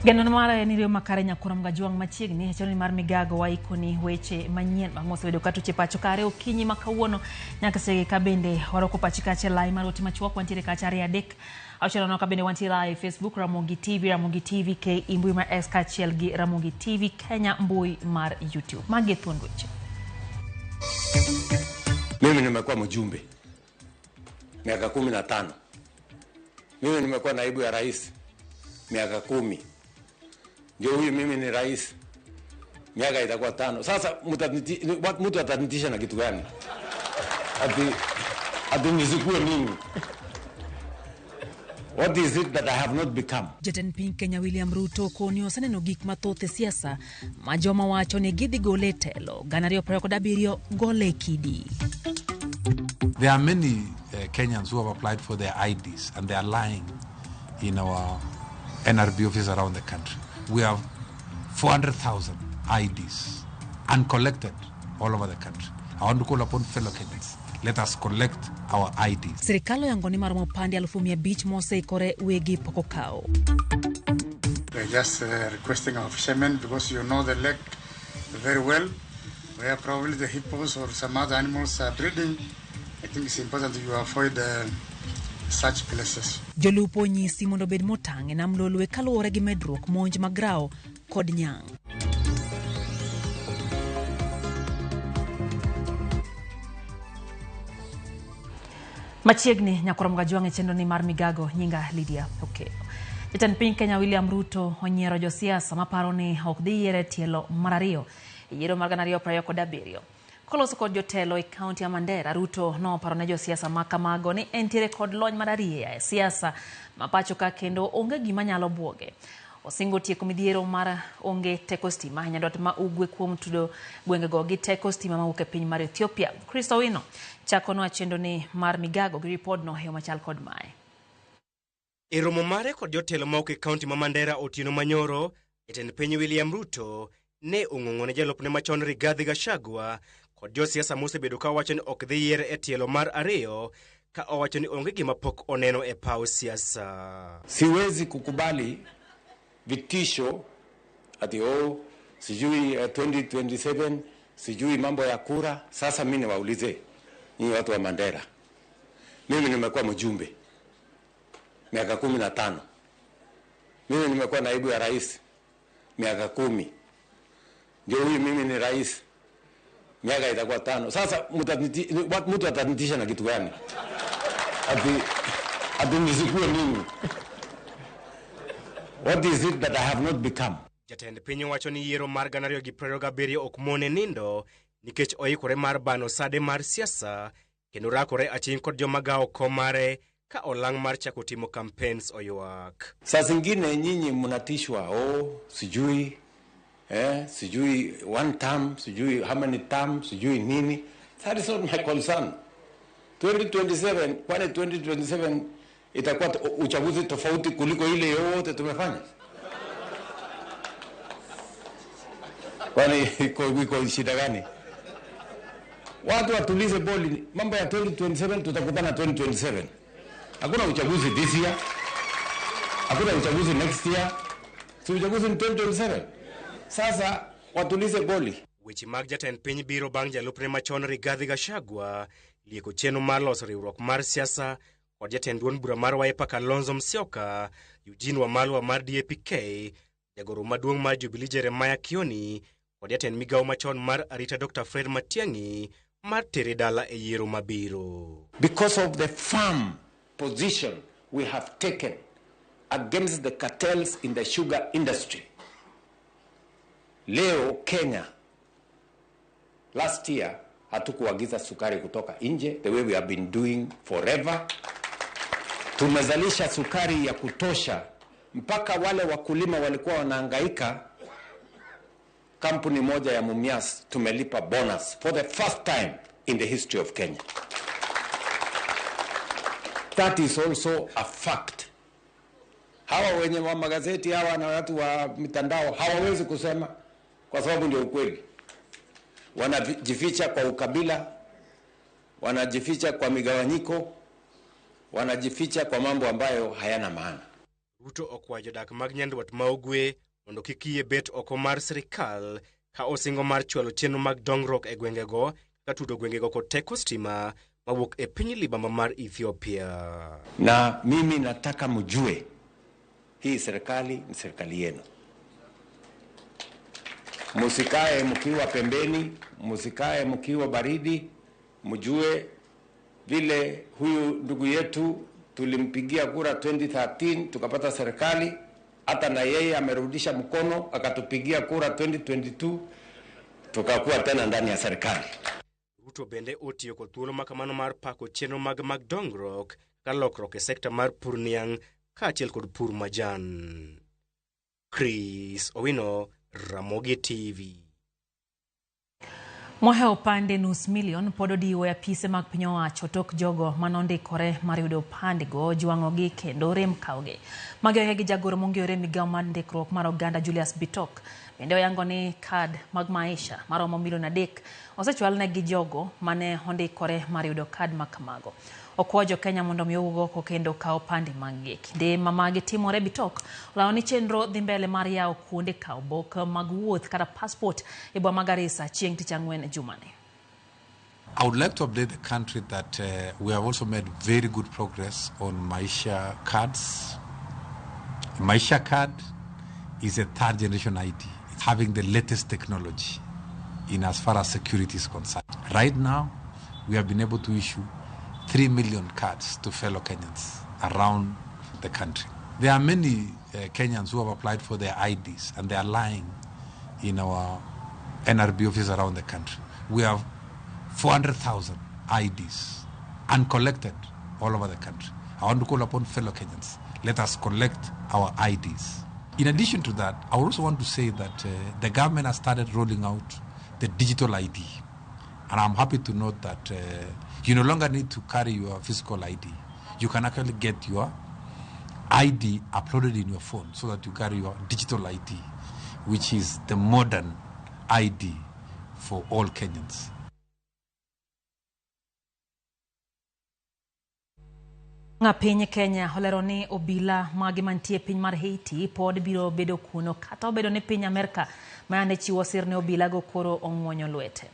Ganon mara ni rio makare nyakura mgajuang machiegni hechoni mar migago wa ikoni weche manyien bang'ose wedo katu chepacho kare okinyi makawuono nyaka sege kabende waroko pachikache lai maroti machuok wantiere kachari adek auchelo no kabende wantiere live Facebook Ramogi TV ke imbui mar X kachiel gi Ramogi TV Kenya mbui mar YouTube mage thuond weche. Mimi nimekuwa mjumbe miaka 15. Mimi nimekuwa naibu ya rais miaka 10. Ndio huyu mimi ni rais miaka itakuwa 5. Sasa mtu atanitisha na kitu gani? Ati nisikue mimi. What is it that I have not become? Jatend piny Kenya William Ruto konyo saneno gik mathoth e siasa ma joma wacho ni gidhi gole telo ganario 27 gole kidi. There are many Kenyans who have applied for their IDs and they are lying in our NRB office around the country. We have 400,000 IDs uncollected all over the country. I want to call upon fellow Kenyans. Let us collect our IDs. Serikalo yangoni mar mopande 500 mose ikore wegi pokokao. We're just requesting our fishermen because you know the lake very well, where probably the hippos or some other animals are breeding. I think it's important that you avoid such places. Jolupo nyisi mondo bed motang' e nam Lolwe kaluwore gi medruok monj magrao kod nyang'. Machiegni nyakoro mgajuang' e chenro ni mar migago nyinga Lydia Okelo. Jatend piny Kenya William Ruto onyiero josiasa maparo ni ok dhi yiere tielo mar ariyo e yiero mar 2027. Koloso kod jotelo e kaunti ya Mandera, Ruto no paro ne josiasa makamago ni entiere kod lony marariya e siasa mapacho ka kendo onge gima nyalo buoge. Osingo tieko midhiero mar onge teko stima nyandot ma ugwe kuom tudo gwengego gi teko stima mawuok e piny mar Ethiopia. Kristo Wino chako no achendo ni mar migago gi report no heyo machal kod mae. E romo mare kod jotelo mawuok e kaunti ma Mandera otieno manyoro, jatend piny William Ruto ne ong'ong'one jalupne machon Rigathi Gachagua kod josiasa mosebedo ka wacho ni ok dhi yiere e tielo mar ariyo ka owacho ni onge gima pok oneno e paw siasa. Siwezi kukubali vitisho ati sijui 2027 sijui mambo ya kura. Sasa mimi niwaulize nyinyi watu wa Mandera, mimi nimekuwa mjumbe miaka 15. Mimi nimekuwa naibu ya rais miaka 10. Ndio huyu mimi ni rais miaka itakuwa 5. Sasa mtu atanitisha na kitu gani? Ati nisikue mimi. What is it that I have not become? Jatend piny wacho ni yiero mar 2027 ok mone nindo nikech oikore mar bano sade mar siasa kendo rakore aching kod joma gawo komare ka olang mar chako timo campaigns oywak. Saa zingine nyinyi mnatishwa sijui sijui one term, sijui how many terms, sijui nini. That is not my concern. 2027, kwani 2027 itakuwa uchaguzi tofauti kuliko ile yote tumefanya? Kwani iko shida gani? Watu watulize boli, mambo ya 2027 tutakutana 2027. Hakuna uchaguzi this year. Hakuna uchaguzi next year. Si uchaguzi ni 2027. Sasa watulize boli. Weche mag jatend piny biro bang' jalupne machon Rigathi Gachagua lieko chenro mar loso riwruok mar siasa kod jatend duond bura mar Wiper Kalonzo Musyoka, Eugene Wamalwa mar DAP-K, jagoro maduong' mar Jubilee Jeremiah Kioni kod jatend migawo machon mar Arita Dr. Fred Matiang'i mar tere dala e yiero mabiro. Because of the firm position we have taken against the cartels in the sugar industry. Leo Kenya, last year hatukuagiza sukari kutoka nje the way we have been doing forever. Tumezalisha sukari ya kutosha mpaka wale wakulima walikuwa wanahangaika. Kampuni moja ya Mumias tumelipa bonus for the first time in the history of Kenya. That is also a fact. Hawa wenye wa magazeti hawa na watu wa mitandao hawawezi kusema kwa sababu ndio ukweli. Wanajificha kwa ukabila, wanajificha kwa migawanyiko, wanajificha kwa mambo ambayo hayana maana. Ruto okwayo jodak mag Nyanduat ma Ugwe mondo kik yie bet oko mar sirikal ka osingo mar chwalo chenro mag dongruok e gwengego ka tudo gwengego kod teko stima mawuok e piny libamba mar Ethiopia. Na mimi nataka mjue hii serikali ni serikali yenu. Musikae mkiwa pembeni, musikae mkiwa baridi, mjue vile huyu ndugu yetu tulimpigia kura 2013 tukapata serikali, hata na yeye amerudisha mkono akatupigia kura 2022 tukakuwa tena ndani ya serikali. Ruto bende otiyo kod thuolo makamano mar pako chenro mag dongruok ka lokruok e sekta mar pur niang' kaachiel kod pur majan. Chris Owino, Ramogi TV. Mohe opande nus milion pod odiwo e apise mag piny owacho tok jogo manondikore mar yudo opande go jwang'ogi kendo rem kawgi. Magi ohe gi jagoro mong'eyore migawo mar ndikruok mar oganda Julius Bitok. Bende oyango ni kad mag maisha maromo milion 3 osechwal ne gi jogo mane ondikore mar yudo kad makamago. Okwajo Kenya mondo mi owuok kendo kawo opande mag kinde mamagi timore. Bitok olawo ni chenro dhi mbele mar yawo kuonde kawo bok mag wuoth kata passport e boma ma Garissa chieng' tich ang'wen jumani. I would like to update the country that we have also made very good progress on Maisha cards. Maisha card is a third generation ID. It's having the latest technology in as far as security is concerned. Right now, we have been able to issue 3 million cards to fellow Kenyans around the country. There are many Kenyans who have applied for their IDs and they are lying in our NRB office around the country. We have 400,000 IDs uncollected all over the country. I want to call upon fellow Kenyans. Let us collect our IDs. In addition to that, I also want to say that the government has started rolling out the digital ID. And I'm happy to note that you no longer need to carry your physical ID. You can actually get your ID uploaded in your phone so that you carry your digital ID, which is the modern ID for all Kenyans. Piny Kenya olero ni obila magi mantie piny mar Haiti pod biro bedo kuno kata obedo ni piny Amerika mane chiwo sir ne obila go koro ong'wonyo lwete.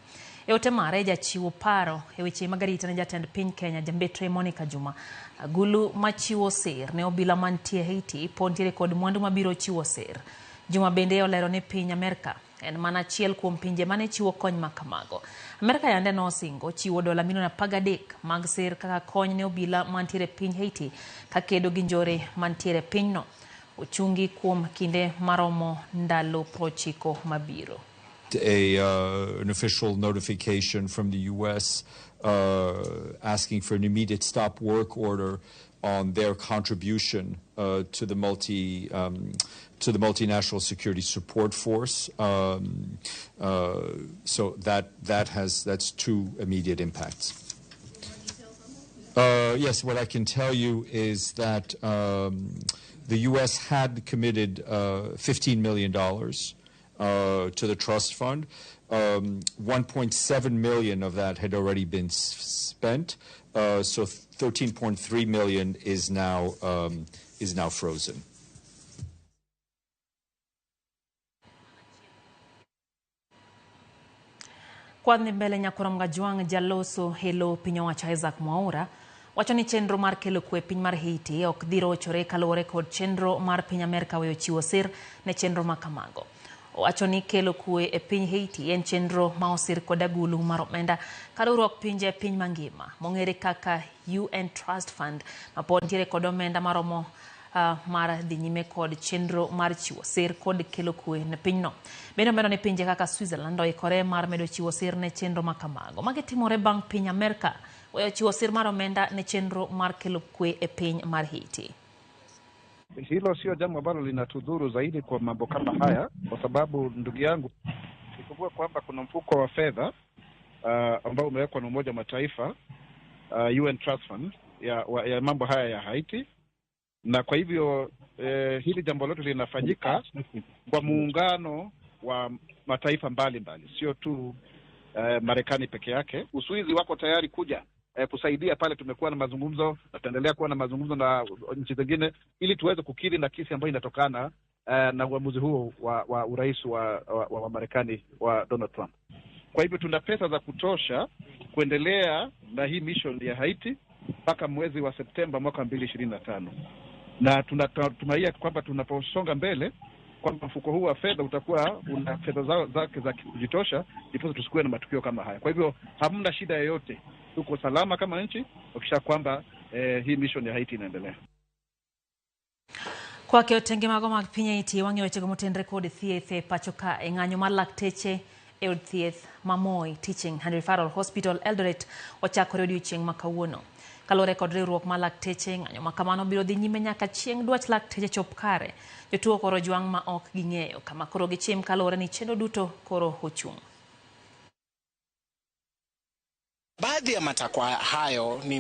E ote mare jachiwo paro e weche mag arita ne jatend piny Kenya Jambetre Monica Juma agulu machiwo sir ne obila mantie Haiti pod ntiere kod mwandu mabiro chiwo sir. Juma bende olero ni piny Amerika en mana achiel kuom pinje mane chiwo kony makamago. Amerika yande nosingo chiwo dola milion 13 mag sir kaka kony ne obila mantiere piny Haiti ka kedo gi njore mantiere pinyno. Ochungi kuom kinde maromo ndalo 90 mabiro. An official notification from the U.S. Asking for an immediate stop work order on their contribution to the multinational security support force. So that's 2 immediate impacts. Yes, what I can tell you is that the U.S. had committed $15 million to the trust fund. 1.7 million of that had already been spent. So 13.3 million is now frozen. Kwadni mbele Nyakuram Gajwang jaloso helo piny owacho Isaac Mwaura wacho ni chenro mar kelo kwe piny mar Haiti ok dhi rochore kaluwore kod chenro mar piny Amerika weyo chiwo sir ne chenro makamago. Wacho ni kelo kwe e piny Haiti en chenro ma osir kod agulu mar omenda ka riwruok pinje piny mangima mong'ere kaka UN Trust Fund ma pod ntiere kod omenda maromo mar dhi nyime kod chenro mar chiwo sir kod kelo kwe ne pinyno. Bende omedo ni pinje kaka Switzerland oikore mar medo chiwo sir ne chenro makamago. Magi timore bang' piny Amerika weyo chiwo sir mar omenda ne chenro mar kelo kwe e piny mar Haiti. Hilo sio jambo ambalo linatudhuru zaidi kwa mambo kama haya, kwa sababu ndugu yangu nikumbuka kwamba kuna mfuko wa fedha ambao umewekwa na Umoja wa Mataifa, UN Trust Fund ya mambo haya ya Haiti, na kwa hivyo hili jambo lote linafanyika kwa muungano wa mataifa mbalimbali, sio tu Marekani peke yake. Uswizi wako tayari kuja kusaidia pale. Tumekuwa na mazungumzo na tutaendelea kuwa na mazungumzo na nchi zingine ili tuweze kukiri na kesi ambayo inatokana na uamuzi huo wa urais wa Marekani wa Donald Trump. Kwa hivyo tuna pesa za kutosha kuendelea na hii mission ya Haiti mpaka mwezi wa Septemba mwaka 2025. Na tunatumainia kwamba tunaposonga mbele kwamba mfuko huu wa fedha utakuwa una fedha zake za kujitosha ndipo tusikue na matukio kama haya. Kwa hivyo hamna shida yoyote. Tuko salama kama nchi ukisha kwamba hii mission ya Haiti inaendelea. Kwa kio tenge magoma pinya iti wangi wetego mutendre kodi thieth pachoka eng'anyo mar lakteche e od thieth Mamoi Teaching and Referral Hospital Eldoret ochakore odiochieng' ma kawuono. Kalore kod riwruok mar lakteche ng'anyo ma kamano biro dhi nyime nyaka chieng' dwach lakteche chop kare. Jotuo koro jwang' ma ok ging'eyo kama koro gichim kalore ni chenro duto koro ochung'. Baadhi ya matakwa hayo ni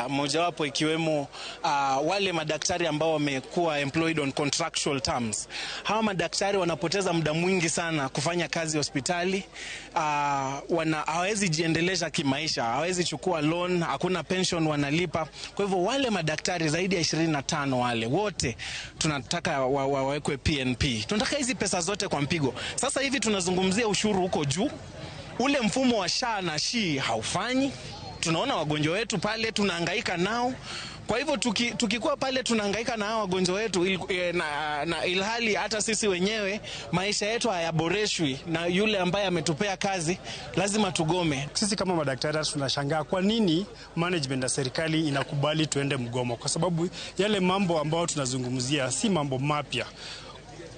mojawapo ikiwemo wale madaktari ambao wamekuwa employed on contractual terms. Hawa madaktari wanapoteza muda mwingi sana kufanya kazi hospitali. Hawezi jiendeleza kimaisha, hawezi chukua loan, hakuna pension wanalipa. Kwa hivyo wale madaktari zaidi ya 25 wale wote tunataka wawekwe PNP. Tunataka hizi pesa zote kwa mpigo. Sasa hivi tunazungumzia ushuru huko juu. Ule mfumo wa SHA na SHI haufanyi. Tunaona wagonjwa wetu pale tunahangaika nao. Kwa hivyo tukikuwa pale tunahangaika na hao wagonjwa wetu na ilhali hata sisi wenyewe maisha yetu hayaboreshwi na yule ambaye ametupea kazi, lazima tugome. Sisi kama madaktari tunashangaa kwa nini management ya serikali inakubali tuende mgomo, kwa sababu yale mambo ambayo tunazungumzia si mambo mapya.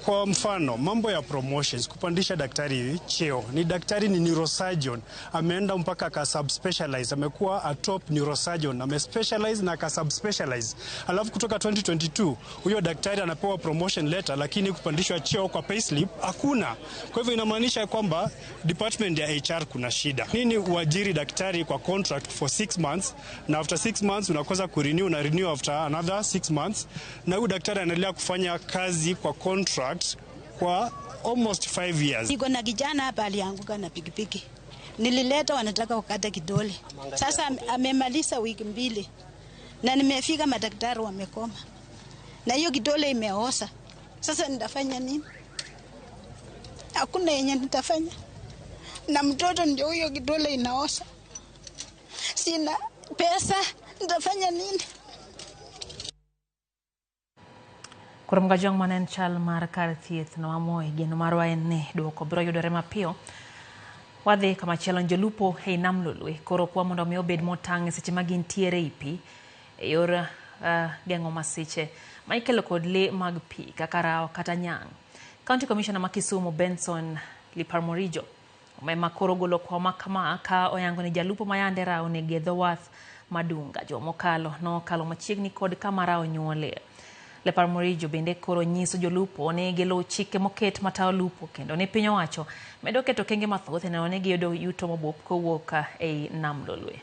Kwa mfano, mambo ya promotions, kupandisha daktari cheo. Ni daktari ni neurosurgeon, ameenda mpaka ka subspecialize, amekuwa a top neurosurgeon, amespecialize na ka subspecialize. Alafu kutoka 2022, huyo daktari anapewa promotion letter, lakini kupandishwa cheo kwa payslip hakuna. Kwa hivyo inamaanisha kwamba department ya HR kuna shida. Nini uajiri daktari kwa contract for 6 months, na after 6 months unakosa kurenew na renew after another 6 months, na huyo daktari anaendelea kufanya kazi kwa contract kwa almost 5 years. Niko na kijana hapa alianguka na pikipiki. Nilileta wanataka kukata kidole. Sasa amemaliza wiki 2. Na nimefika madaktari wamekoma. Na hiyo kidole imeoza. Sasa nitafanya nini? Hakuna yenye nitafanya. Na mtoto ndio huyo kidole inaoza. Sina pesa, nitafanya nini? Kurom gajong manen chal mar kar thieth no Mamoi geno marwa en ne duoko biro yudore mapiyo. Wadhi kama chielo jolupo hei nam lolwe koro kwa mondo mi obed motang' seche ma gintiere e pi e yor geng'o masiche ma ikelo kod le mag pi kaka rao kata nyang'. County Commissioner ma Kisumu Benson Liparmorijo omema koro golo kwa makama ka oyango ni jalupo mayande rao ne gedho wath madunga jo mokalo no kalo machiegni kod kama rao nyuole. Liparmorijo bende koro nyiso jolupo ne gelo chike moket matao lupo kendo ne piny owacho medo keto kenge mathoth ne one giyudo yuto mabup kowuok ei nam lolwe.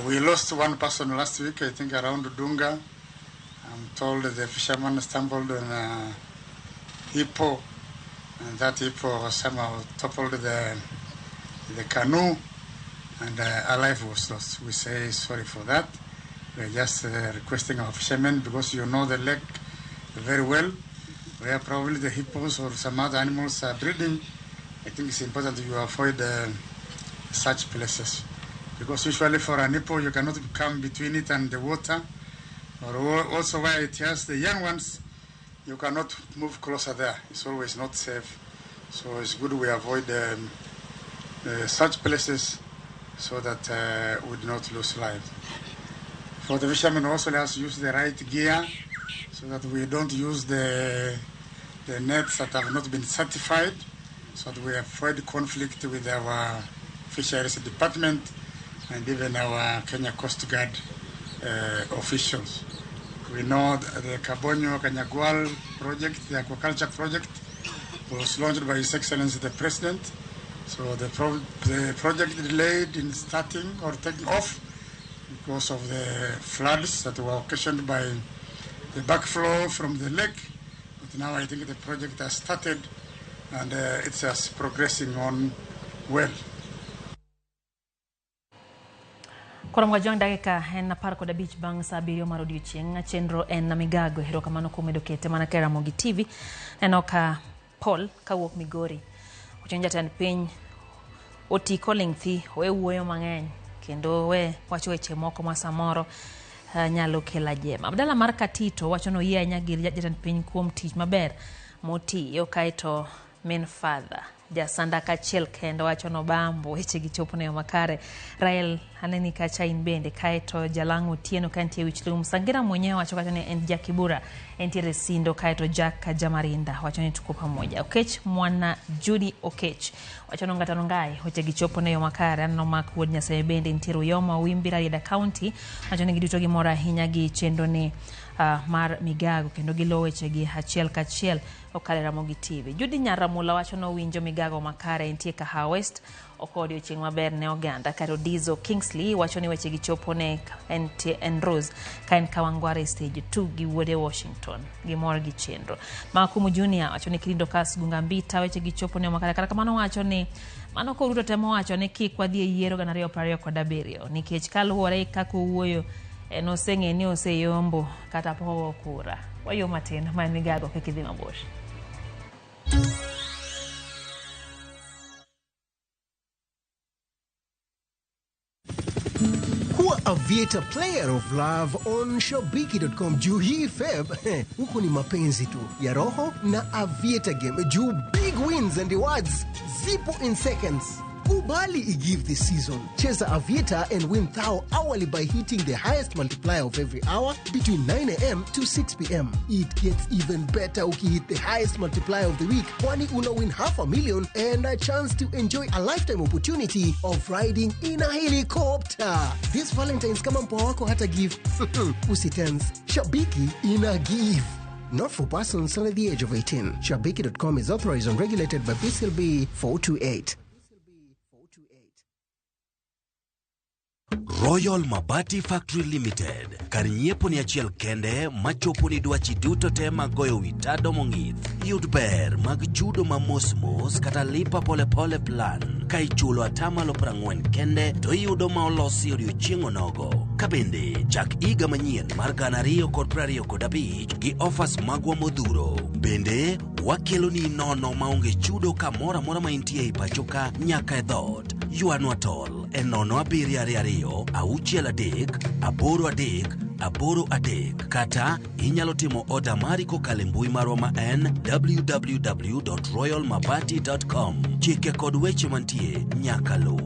We lost one person last week, I think around Dunga. I'm told the fisherman stumbled on a hippo, and that hippo somehow toppled the canoe, and our life was lost. We say sorry for that. We're just requesting our fishermen, because you know the lake very well, where probably the hippos or some other animals are breeding. I think it's important that you avoid such places, because usually for an hippo you cannot come between it and the water, or also where it has the young ones, you cannot move closer there. It's always not safe. So it's good we avoid such places so that we do not lose life. For the fishermen also, let us use the right gear so that we don't use the nets that have not been certified, so that we avoid conflict with our fisheries department and even our Kenya Coast Guard officials. We know the Kabonyo Kanyagwal project, the aquaculture project, was launched by His Excellency the President. So the project delayed in starting or taking off because of the floods that were occasioned by the backflow from the lake. But now I think the project has started and it's just progressing on well. Kwa mwajong dakika en par kod abich bang saa 7 mar odiechieng' chenro en na migago erokamano kuom edokete mana kera Mogi TV enoka Paul kawuok Migori ochenja tan piny otiko lengthi we wuoyo mang'eny kendo we wacho weche moko ma samoro nyalo kela jema. Abdalla mar Katito wacho no yie anya gir jatan piny kuom tich maber motiyo kaito min father jasanda kachiel kendo wacho no bambo weche gichopo ne makare. Rael aneni kacha in bende kaito Jalango Tieno kantie Wichlum Sangira mwenyewe wacho kacho ne en Jakibura entiere Sindo kaito Jack Jamarinda wacho ni tuko pamoja. Okech mwana Judy Okech wacho no ngatano ngai weche gichopo ne makare anno mak wuod Nyasaye bende entiere Yoma Wimbira Rieda County wacho ni giduto gimora hinya gi chendo ne mar migago kendo gilo weche gi achiel kachiel okalera Mogi TV. Judy Nyaramula wacho no winjo migago makare entie Kahawa West okodio chieng' maber ne oganda. Karo Dizo Kingsley wacho ni weche gichopo ne en Rose kaen Kawangware stage 2 gi wuode Washington gimor gi chenro. Makumu Junior wacho ni Kilindo Kas Gunga Mbita weche gichopo ne makare kata kamano wacho ni mano ko ruto temo wacho ni kik wadhi e yiero gana 2027 nikech kaluwore kaka wuoyo no senge ni oseyombo kata pogo kura wayo matin ma migago kikidhi mabor. Kuwa Aviator Player of Love on Shabiki.com. Juu hii Feb, huku ni mapenzi tu ya roho na Aviator Game. Juu big wins and rewards zipo in seconds. Kubali i-give this season. Cheza Aviator and win thou hourly by hitting the highest multiplier of every hour between 9 a.m. to 6 p.m. It gets even better uki hit the highest multiplier of the week. Kwani una win $500,000 and a chance to enjoy a lifetime opportunity of riding in a helicopter. This Valentine's kama mpoa wako hata give. Usitense. Shabiki ina give. Not for persons under the age of 18. Shabiki.com is authorized and regulated by BCLB 428. Royal Mabati Factory Limited. Karinyepo ni achiel kende machopo ni dwachi duto tema goyo witado mong'ith. Yud ber mag chudo ma mos kata lipa pole pole plan. Ka ichulo atamalo 40 kende to iyudo ma olosi odiochieng' onogo. Kabende chak iga manyien mar 2025 gi offers magwa modhuro. Bende wakelo ni nono maonge chudo kamora mora ma intie ipachoka nyaka e dhot. Yuanwa tol e 07222 838 kata inyalo timo order mari kokalo mbui marwa ma en www.royalmabati.com. Chike kod weche mantie nyaka lu.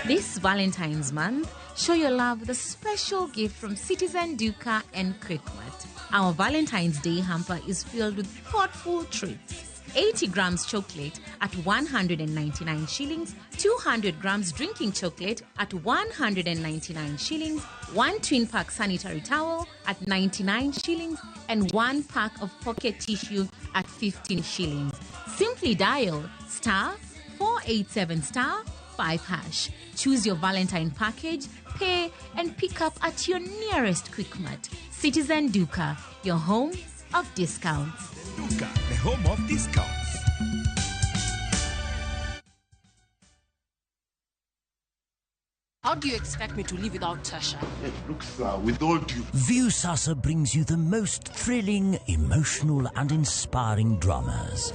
This Valentine's month, show your love with a special gift from Citizen Duka and Quickmart. Our Valentine's Day hamper is filled with thoughtful treats. 80 grams chocolate at 199 shillings, 200 grams drinking chocolate at 199 shillings, 1 twin pack sanitary towel at 99 shillings, and 1 pack of pocket tissue at 15 shillings. Simply dial *487*5#. Choose your Valentine package, pay, and pick up at your nearest Quickmart. Citizen Duka, your home of discounts. Duka, the home of discounts. How do you expect me to live without Tasha? Look, sir, with all due... Viusasa brings you the most thrilling, emotional and inspiring dramas.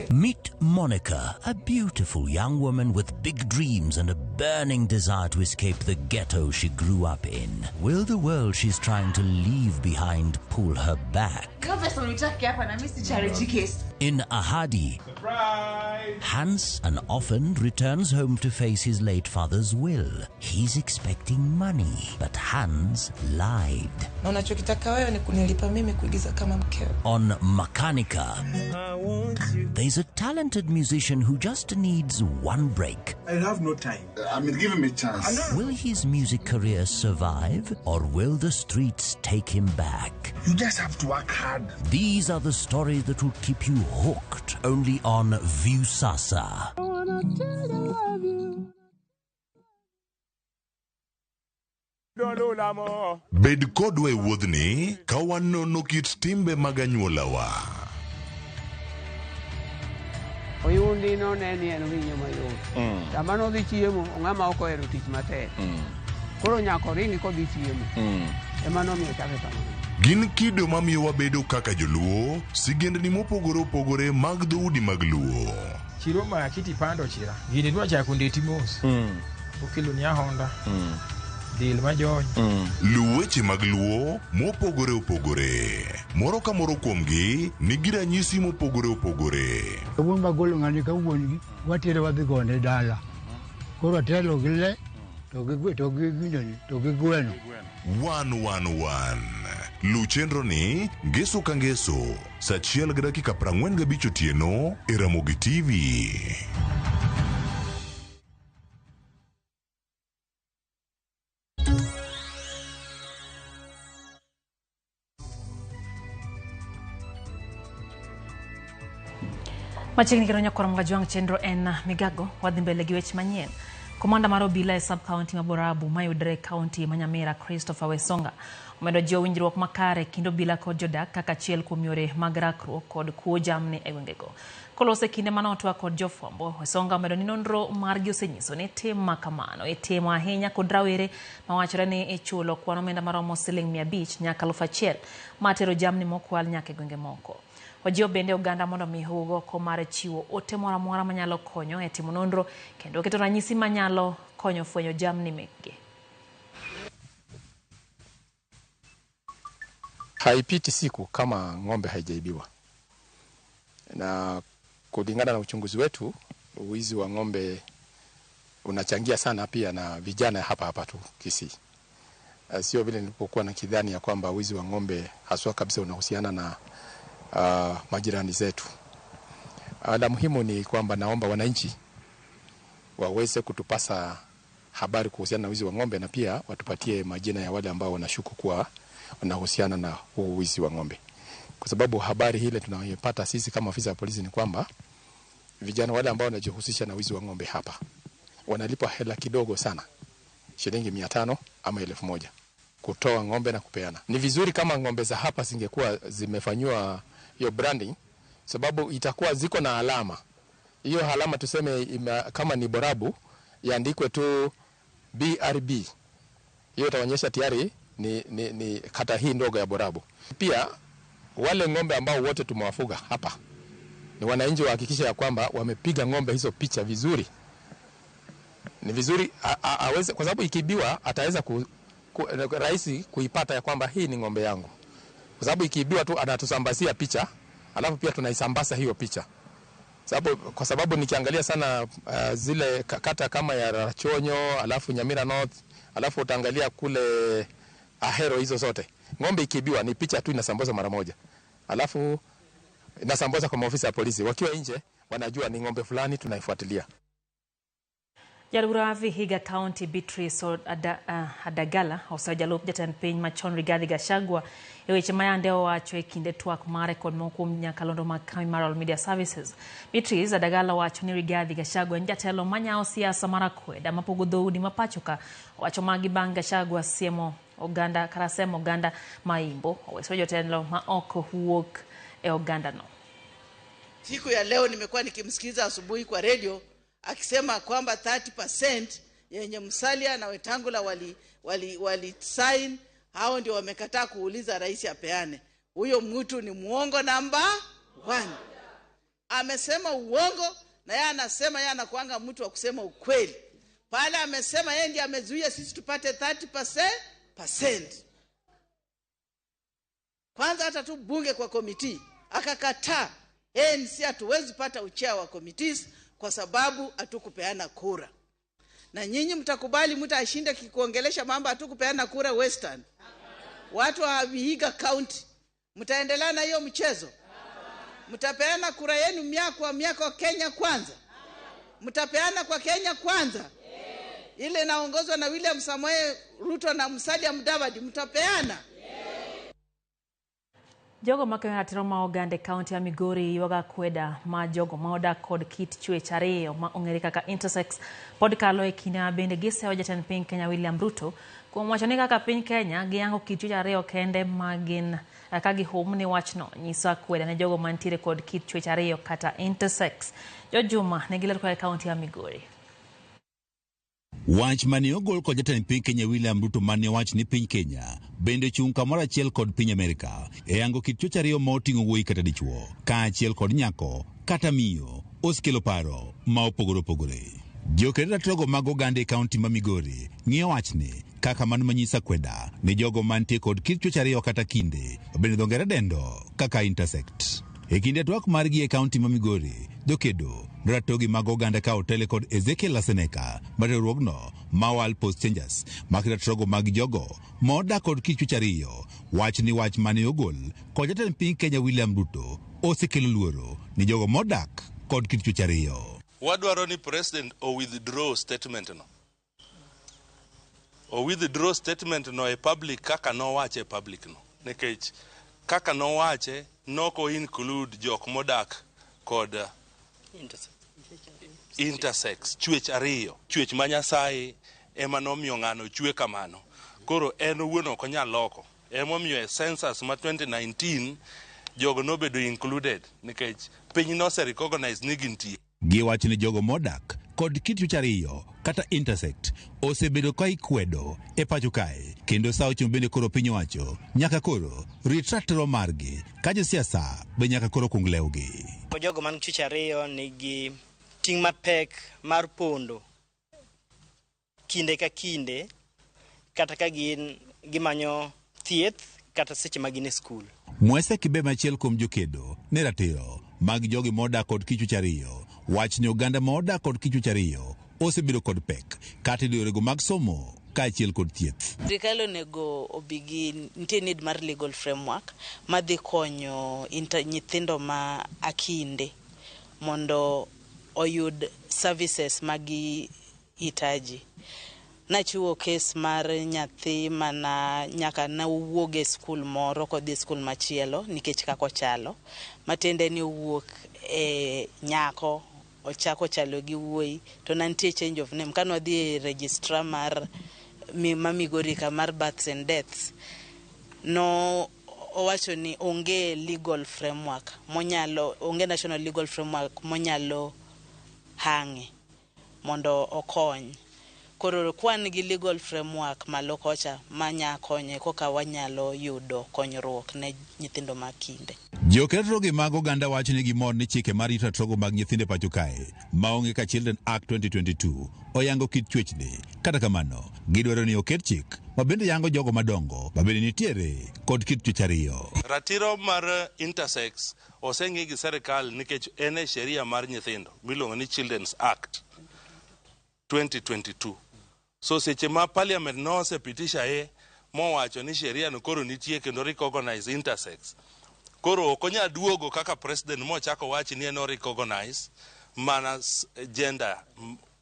Meet Monica, a beautiful young woman with big dreams and a burning desire to escape the ghetto she grew up in. Will the world she's trying to leave behind pull her back? In Ahadi, surprise! Hans, an orphan, returns home to face his late father's will. He's expecting money, but Hans lied. On Makanika, there's a talented musician who just needs one break. I have no time. Give him a chance. Will his music career survive, or will the streets take him back? You just have to work hard. These are the stories that will keep you hooked only on Viusasa. Bed kodwa e wuodhni ka wanono kit timbe mag anyuolawa. oyundi no neni en winyo mayot. Sama no dhi chiemo ng'ama ok ohero tich matek. Koro nyako ringi kodhi chiemo. Ema nomiyo chake kamano. Gin kido mamiyo wabedo kaka joluo, sigendni mopogore opogore mag dhoudi mag luo. Chiro ma kiti pando chira. Gini dwa chako ndeti mos. Okelo ni ahonda. Dil majony. Luweche mag luo mopogore opogore. Moro ka moro kuomgi nigi ranyisi mopogore opogore. Wuon magolo ng'ani ka wuongi watere wadhi gone dala. Koro telo gi le to gi gweno. 111 Luw chenro ni ngeso ka ngeso saa 1:45 otieno e Ramogi TV. Machiegni kero nyakoro mga juang chenro en Migago wadhi mbele gi weche manyien. Komanda mar obila e sub-county ma Borabu mayudre county ma Nyamira Christopher Wesonga omedo jiwo winjruok makare kind obila kod jodak kaka achiel kuom yore mag rakruok kod kuo jamni e gwengego. Kolose kinde manotwa kod jofwambo, Wesonga omedo ni nonro margi osenyiso ni tim makamano itimo ahinya kod rawere mawachore ni ichulo kwan omenda maromo siling 500 nyaka 1,000 matero jamni mokwal nyaka e gwenge moko. Ojiwo bende oganda mondo mihugo komare chiwo ote mora mora manyalo konyo e timo nonro kendo keto ranyisi manyalo konyo fwenyo jamni mekgi. Haipiti siku kama ng'ombe haijaibiwa. Na kulingana na uchunguzi wetu, uwizi wa ng'ombe unachangia sana pia na vijana hapa tu Kisii. Sio vile nilipokuwa na kidhani ya kwamba uwizi wa ng'ombe haswa kabisa unahusiana na majirani zetu. La muhimu ni kwamba naomba wananchi waweze kutupasa habari kuhusiana na wizi wa ng'ombe na pia watupatie majina ya wale ambao wanashuku kuwa wanahusiana na wizi wa ng'ombe. Kwa sababu habari hile tunayopata sisi kama afisa wa polisi ni kwamba vijana wale ambao wanajihusisha na wizi wa ng'ombe hapa wanalipwa hela kidogo sana, shilingi 500 ama 1,000 kutoa ng'ombe na kupeana. Ni vizuri kama ng'ombe za hapa zingekuwa zimefanywa hiyo branding, sababu itakuwa ziko na alama. Hiyo alama tuseme kama ni Borabu iandikwe tu BRB. Hiyo itaonyesha tayari ni kata hii ndogo ya Borabu. Pia wale ng'ombe ambao wote tumewafuga hapa ni wananchi wahakikisha ya kwamba wamepiga ng'ombe hizo picha vizuri. Ni vizuri aweze, kwa sababu ikibiwa ataweza rahisi kuipata ya kwamba hii ni ng'ombe yangu. Kwa sababu ikiibiwa tu anatusambazia picha, alafu pia tunaisambaza hiyo picha. Kwa sababu nikiangalia sana zile kata kama ya Rachonyo, alafu Nyamira North, alafu utaangalia kule Ahero, hizo zote ng'ombe ikiibiwa ni picha tu inasambaza mara moja. Alafu inasambaza kwa maofisa ya polisi. Wakiwa nje wanajua ni ng'ombe fulani tunaifuatilia. Jarura Vihiga County Beatrice Adagala osajalup jatan piny machon Rigathi Gachagua eweche mayandeo wacho e kinde twak mare kod moko nyakalondo mag Maral Media Services. Beatrice Adagala wacho ni Rigathi Gachagua en jatelo manyao siasa mar akweda mapogo dhoudi mapachoka. Wacho magi bang' Gachagua siemo oganda karasemo oganda maimbo oweso jotelo ma oko wuok e oganda no. Siku ya leo nimekuwa nikimsikiza asubuhi kwa radio akisema kwamba 30% yenye Musalia na Wetangula wali sign, hao ndio wamekataa kuuliza rais apeane. Huyo mtu ni muongo namba 1. Amesema uongo na yeye anasema yeye anakuanga mtu wa kusema ukweli. Pale amesema yeye ndiye amezuia sisi tupate 30%. Kwanza hata tu bunge kwa komiti akakataa. ANC hatuwezi pata uchea wa committees kwa sababu hatukupeana kura. Na nyinyi mtakubali mtu ashinde kikuongelesha mambo hatukupeana kura Western? Watu wa Vihiga County mtaendelea na hiyo mchezo? Mtapeana kura yenu miaka Kenya kwanza? Mtapeana kwa Kenya kwanza? Ile inaongozwa na William Samoei Ruto na Musalia Mudavadi mtapeana? Jogo ma ratiro ma ogande kaunti ya Migori yoga kweda ma jogo ma odak kod kit chwech ariyo ma ong'ere kaka intersex pod kalo e kinde bende giseyo jatend piny Kenya William Ruto kuom wacho ni kaka piny Kenya giyango kit chwech ariyo kende ma gin ka gihum ni wachno nyiso kweda ne jogo mantiere kod kit chwech ariyo kata intersex. Jojuma ne gilero kwa kaunti ya Migori. Wach mane ogol kod jatend piny Kenya William Ruto mane wach ni piny Kenya bende chung kamoro achiel kod piny Amerika e yango kit chwech ariyo ma oting'o wuoyi kata dichuo kaachiel kod nyako kata miyo osekelo paro ma opogore opogore. Jokedo ratiro mag oganda e kaunti ma Migori ng'iyo wachni kaka mano manyisa kweda ni jogo mantie kod kit chwech ariyo kata kinde bende dho ngere dendo kaka intersect. E kinde twak margi e kaunti ma Migori, jokedo ratogi mag oganda ka otele kod Ezekiel Laseneka mariwruogno Mawal Post Changers makiratogo mag jogo modak kod kit chwech ariyo wach ni wach mane ogol kod jatend piny Kenya William Ruto osekelo luoro ni jogo modak kod kit chwech ariyo. Wadwaro ni president o withdraw statement no. O withdraw statement no e public kaka no wache public no. Nekech kaka no wache noko include jok modak kod intersex chwech ariyo chwech ma Nyasaye ema nomiyo ng'ano chwe kamano. Koro en owuon ok onyal loko. Emomiyo e census ma 2019 jogo nobedo included nikech piny no se recognize ni gintie. Giwach ni jogo modak kod kit chwech ariyo kata intersect osebedo ka ikwedo e pacho kae kendo sa ochung' bende koro piny wacho nyaka koro rit ratiro margi ka josiasa be nyaka koro kung lewgi. Jogo man chwech ariyo nigi ting' mapek mar pondo kinde ka kinde kata ka gimanyo thieth kata seche ma gin e skul. Mwese kibe machiel kuom jokedo ne ratiro mag jogi modak kod kit chwech ariyo wach ni oganda modak kod kit chwech ariyo osebedo kod pek kata yorego mag somo kaachiel kod thieth. Sirikal onego obigi nitie need mar legal framework madhi konyo nyithindo ma akinde mondo oyud services magi hitaji. Nachiwo case mar nyathi mana nyaka na wuog e skul moro kodhi skul machielo nikech kako chalo matende ni wuok e nyako ochako chalo gi wuoyi to nantie change of name kano dhi e registrar mar Migori ka mar births and deaths no owacho ni onge legal framework monyalo onge national legal framework monyalo hange mondo okony. Koro kwan gi legal framework malo kocha manya konye koka wanyalo yudo konyruok ne nyithindo makinde. Jokedo mag oganda wacho ni gimor ni chike mar rito trogo mag nyithinde pacho kae maonge ka Children Act 2022 oyango kit chwechni. Kata kamano gidwaro ni oket chik ma bende yango jogo madongo ma bende nitiere kod kit chwech ariyo. Ratiro mar intersex oseng'i gi serikal nikech en e sheria mar nyithindo miluongo ni Children's Act 2022. So seche ma parliament no se pitisha mowacho ni sheria no koro nitie kendo recognize intersex. Koro okonya duogo kaka president mochako wachi ni no recognize mana gender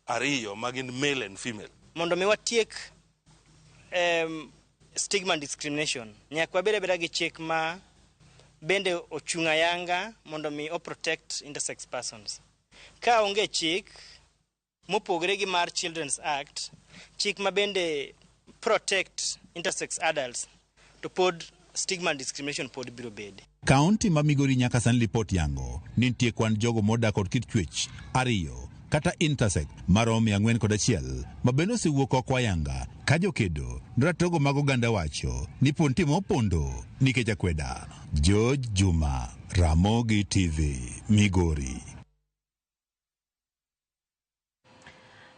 ariyo magin male and female. Mondo mi watiek stigma and discrimination nyaka wabed abeda gi chik ma bende ochunga yanga mondo mi o protect intersex persons. Ka onge chik mopogre gi mar Children's Act chik ma bende protect intersex adults to pod stigma and discrimination pod biro bede. Kaunti ma Migori nyaka sani lipot yango ni nitie kwan jogo modak kod kit chwech ariyo kata intersect maromo 401 ma bende osewuok oko ayanga ka jokedo ratogo mag oganda wacho ni pon timo opondo nikech akweda. George Juma, Ramogi TV, Migori.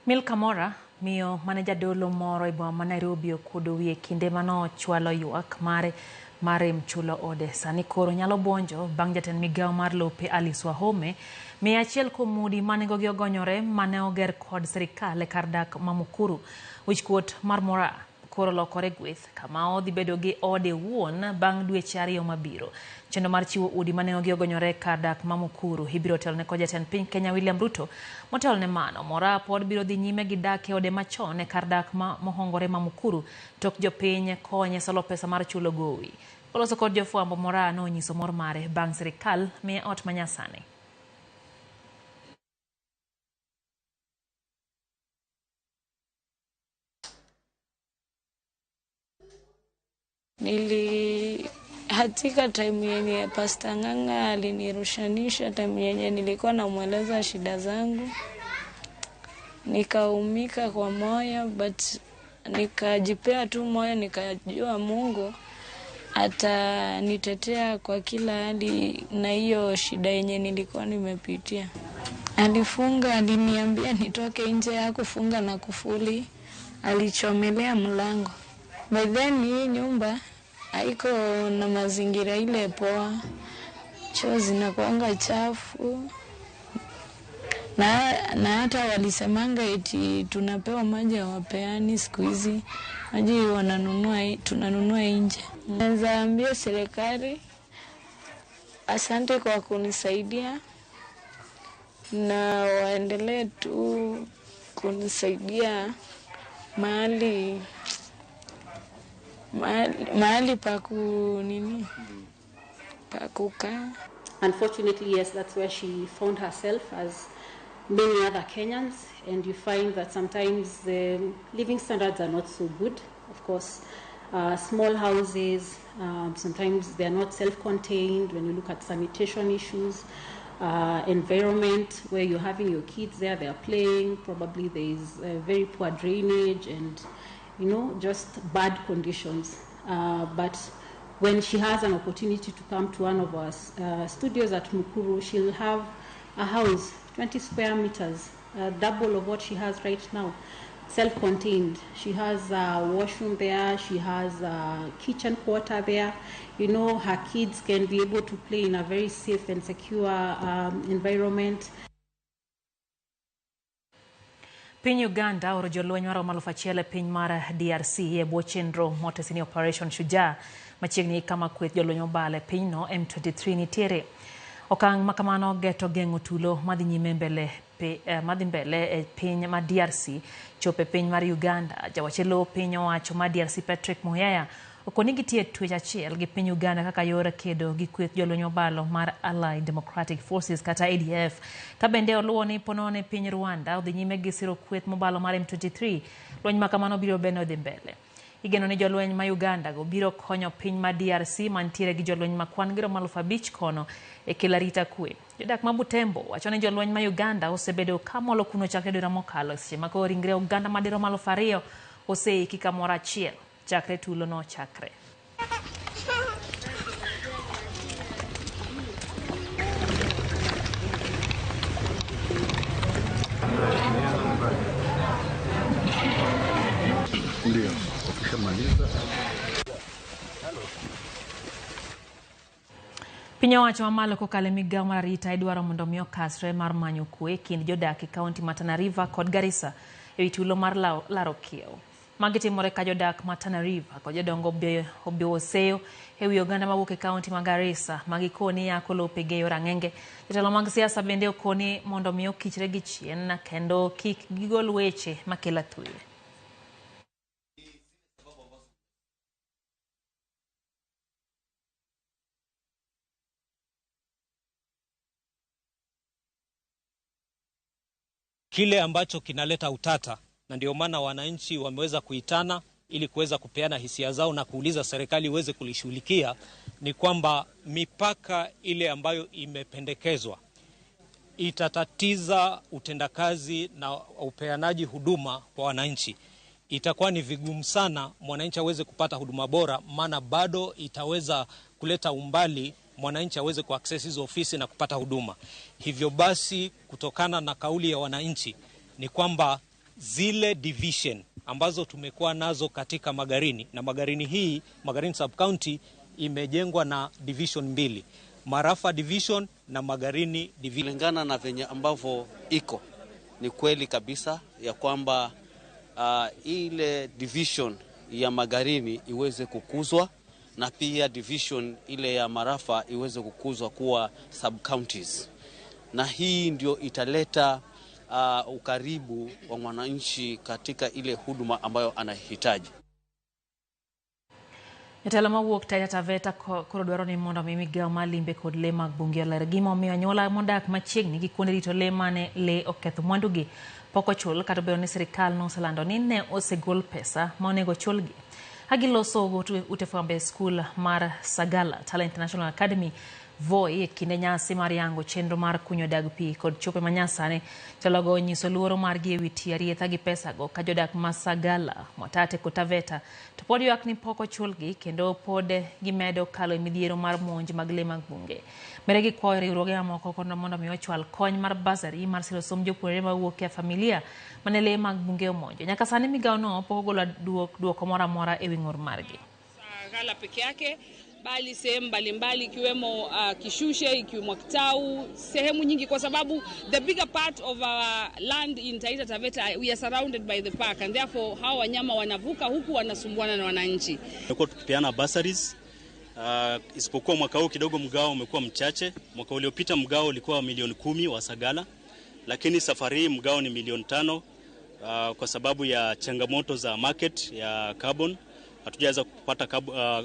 Milka Mora miyo maneja dolo moro e boma ma Nairobi okuodo wiye kinde mano chwalo ywak mare mchulo ode. Sani koro nyalo bonjo bang' jatend migawo mar lope Alice Wahome 100 kuom udi manengogi ogonyore mane oger kod sirikal e kar dak ma Mukuru. Wichkuot mar Mora koro lokore gweth kama odhi bedo gi ode wuon bang' dweche 2 mabiro. Chendo mar chiwo udi manengogi ogonyore kar dak ma Mukuru ibiro telne kod jatend piny Kenya William Ruto. Motelne mano Mora pod biro dhi nyime gi dak e ode machon e kar dak ma mohongore ma Mukuru tok jopiny konye solo pesa mar chulo gowi. Koloso kod jofwambo morano onyiso mor mare bang' sirikal miye ot manyasani. Hatika time yenye Pastor Ng'ang'a alinirushanisha, time yenye nilikuwa namweleza shida zangu, nikaumika kwa moyo, but nikajipea tu moyo, nikajua Mungu atanitetea kwa kila hali na hiyo shida yenye nilikuwa nimepitia. Alifunga, aliniambia nitoke nje, hakufunga na kufuli, alichomelea mlango. By then hii nyumba haiko na mazingira ile poa, choo zinakuanga chafu, na hata walisemanga eti tunapewa maji ya wapeani siku hizi, maji tunanunua nje. Naweza ambia serikali asante kwa kunisaidia, na waendelee tu kunisaidia mahali pa kukaa. Unfortunately, yes, that's where she found herself, as many other Kenyans, and you find that sometimes the living standards are not so good. Of course, small houses, sometimes they are not self-contained. When you look at sanitation issues, environment where you're having your kids there, they are playing, probably there is very poor drainage and just bad conditions. But when she has an opportunity to come to one of our studios at Mukuru, she'll have a house, 20 square meters, double of what she has right now, self-contained. She has a washroom there, she has a kitchen quarter there. Her kids can be able to play in a very safe and secure environment. Piny Uganda oro jolweny maromo 1,000 piny mar DRC e bwo chenro motesi ni Operation Shujaa, machiegni kama kweth jolweny obale pinyno M23 nitiere. Okang' makamano geto geng'o tulo madhi mbele e piny ma DRC chope piny mar Uganda. Jawachelo piny owacho ma DRC Patrick Muyaya okoni gitie twech achiel gi piny Uganda kaka yor kedo gi kweth jolweny obalo mar Allied Democratic Forces kata ADF. Ka bende oluwo ni ponone piny Rwanda odhi nyime gi siro kweth mobalo mar M23, lweny makamano biro beno dhi mbele. Igeno ni jolweny ma Uganda go biro konyo piny ma DRC mantiere gi jolweny ma kwan giro 5,000 kono e kelo arita kwe. Jodak ma Butembo wacho ni jolweny ma Uganda osebedo kamolo kuno chakre dwe mokalo, seche ma koro ringre Uganda madiro 2,000 oseiki kamoro achiel chakre tulo no chakre. Ndio, ukishamaliza. Piny owacho mamalo kokalo migawo mar arita idwaro mondo miyo kasre mar manyo kwe kind jodak e kaunti ma Tana River kod Garissa e tulo mar laro kiewo. Magi timore ka jodak ma Tana River kod jodongo oseyo e wi oganda mawuok e kaunti ma Garissa magikoni yako lope ge yor ang'enge. Jotelo mag siasa bende okoni mondo miyo kichre gi chien kendo kik gigol weche makelo thuye. Kile ambacho kinaleta utata, na ndio maana wananchi wameweza kuitana ili kuweza kupeana hisia zao na kuuliza serikali iweze kulishughulikia, ni kwamba mipaka ile ambayo imependekezwa itatatiza utendakazi na upeanaji huduma kwa wananchi. Itakuwa ni vigumu sana mwananchi aweze kupata huduma bora, maana bado itaweza kuleta umbali mwananchi aweze kuaccess hizo ofisi na kupata huduma. Hivyo basi, kutokana na kauli ya wananchi ni kwamba zile division ambazo tumekuwa nazo katika Magarini, na Magarini sub-county imejengwa na division 2, Marafa division na Magarini division. Kulingana na venye ambavyo iko, ni kweli kabisa ya kwamba ile division ya Magarini iweze kukuzwa, na pia division ile ya Marafa iweze kukuzwa kuwa sub-counties. Na hii ndio italeta ukaribu wa mwananchi katika ile huduma ambayo anahitaji. Jatelo mawuok Taita Taveta koro dwaro ni mondo migao mar limbe kod le mag bunge oler gima omiyo anyuola modak machiegni gi kuonde rito le mane le oketho mwandugi pok ochul, kata obedo ni sirikal noselando ni ne osegol pesa ma onego chulgi. Agiloso ute fwambo e skul mar Sagala Talent National Academy Voi e kinde nyasi mar yango chenro mar kunyo dag pi kod chope manyasani. Telogo nyiso luoro margi e wi tiyo arietha gi pesago ka jodak ma Sagala, Mwatate kod Taveta to pod ywak ni pok ochulgi kendo pod gimedo kalo e midhiero mar monj mag le mag bunge. Mere gikwayo riwruoge mamoko kondo mondo mi ochwal kony mar basari mar siro som jopuonjre mawuok e familia mane le mag bunge omonjo. Nyaka sani migaono pok ogolo duoko moro amora e wi ng'ur margi. Sagala peke yake bali sehemu mbalimbali ikiwemo Kishushe, ikiwemo Kitau, sehemu nyingi, kwa sababu the bigger part of our land in Taita Taveta we are surrounded by the park, and therefore hawa wanyama wanavuka huku wanasumbuana na wananchi. Tumekuwa tukipeana bursaries, isipokuwa mwaka huu kidogo mgao umekuwa mchache. Mwaka uliopita mgao ulikuwa milioni 10 wa Sagala, lakini safari hii mgao ni milioni 5 kwa sababu ya changamoto za market ya carbon. Hatujaweza kupata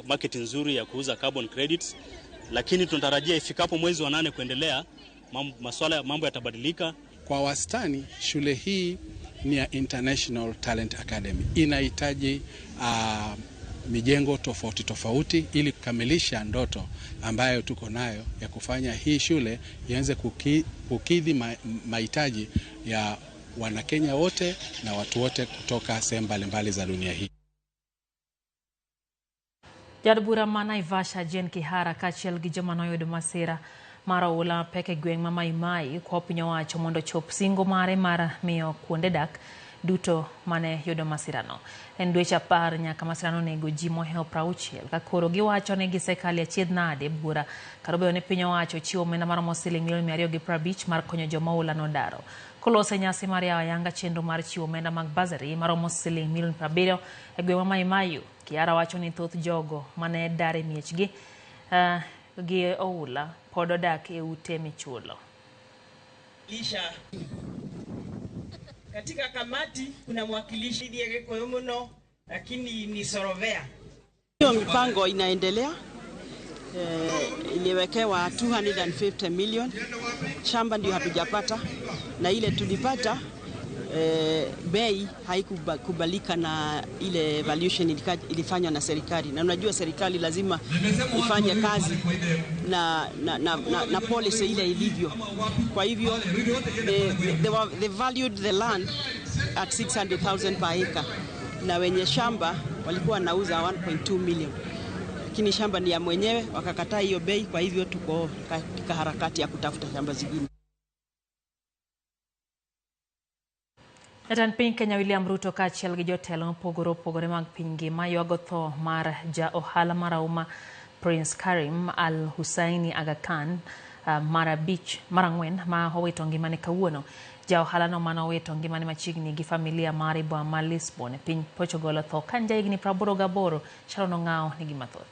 market nzuri ya kuuza carbon credits, lakini tunatarajia ifikapo mwezi wa 8 kuendelea mambo yatabadilika. Kwa wastani shule hii ni ya International Talent Academy. Inahitaji mijengo tofauti tofauti ili kukamilisha ndoto ambayo tuko nayo ya kufanya hii shule ianze kukidhi mahitaji ya Wanakenya wote na watu wote kutoka sehemu mbalimbali za dunia hii. Jadbura ma Naivasha Jen Kihara kachiel gi joma noyudo masira mar oula peke gweng' ma Mai kwa piny owacho mondo chop singo mare mar miyo kuonde dak duto mane yudo masirano. En dweche 10 nyaka masirano nego ji mohewo 60 ka koro giwacho ni gisekali achiedh nade bura kata obedo ni piny owacho chiwo omenda maromo siling milion 250 mar konyo joma oula nodaro. Kolose nyasi mar yawo ayanga chenro mar chiwo omenda mag basari maromo siling milion 70 e gweng' ma Mai. Kiara wacho ni thoth jogo mane dare miechgi gi oula pod odak e ute michulo. Katika kamati kuna mwakilishi Diege Koyomuno, lakini ni Sorovea. Hiyo mipango inaendelea. Iliwekewa 250 million. Shamba ndio hatujapata, na ile tulipata bei haikubalika na ile valuation ilifanywa na serikali, na unajua serikali lazima ifanye kazi na policy ile ilivyo. Kwa hivyo they valued the land at 600,000 per acre, na wenye shamba walikuwa wanauza 1.2 million, lakini shamba ni ya mwenyewe, wakakataa hiyo bei. Kwa hivyo tuko katika harakati ya kutafuta shamba zingine. Jatend piny Kenya William Ruto kaachiel gi jotelo mopogore opogore mag piny ngima ywago tho mar ja ohala marahuma Prince Karim Al-Husseini Aga Khan mar 4 ma owito ngimane kawuono. Ja ohalano mane owito ngimane machiegni gi familia mare boma ma Lisbon e piny Portugal otho ka jahigni 88. Sharon Ong'ao nigi mathoth.